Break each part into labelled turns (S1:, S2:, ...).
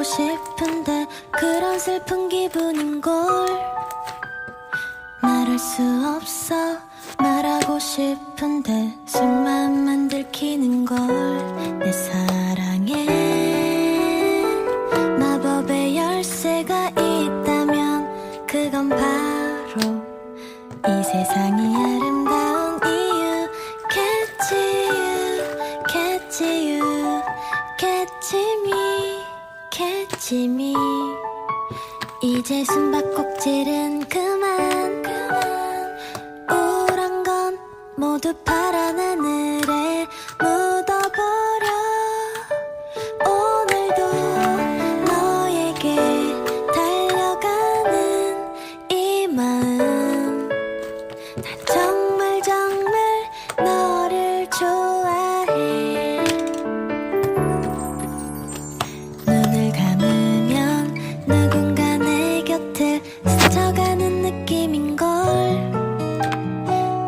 S1: 싶은데 그런 슬픈 기분인걸. 말할 수 없어. 말하고 싶은데 속마음만 들키는걸. 내 사랑에 마법의 열쇠가 있다면 그건 바로 이 세상이 아름다운 이유겠지. Catch you, catch me, catch me. 이제 숨바꼭질은 그만. 우울한 건 모두 파란 하늘에 묻어버려. 오늘도 너에게 달려가는 이 마음. 난 정말 정말 너를 좋아해. 눈을 감으면 누군가 내 곁을 스쳐가는 느낌인걸.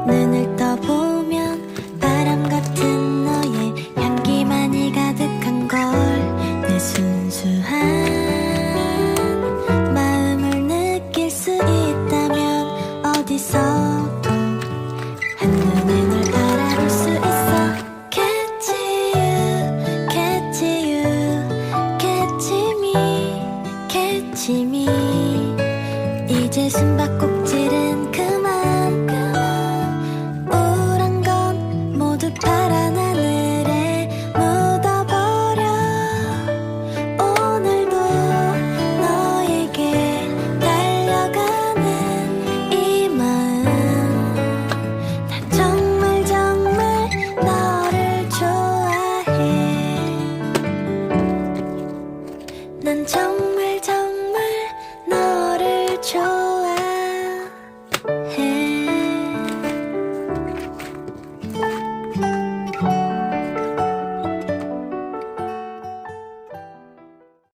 S1: 눈을 떠보면 바람 같은 너의 향기만이 가득한걸. 내 순수한 마음을 느낄 수 있다면 어디서도 한눈에 널 알아볼 수 있어. Catch you, catch you, catch me, catch me. 이제 숨바꼭질은 그만. 우울한 건 모두 파란 하늘에 묻어버려. 오늘도 너에게 달려가는 이 마음. 난 정말 정말 너를 좋아해. 난 정말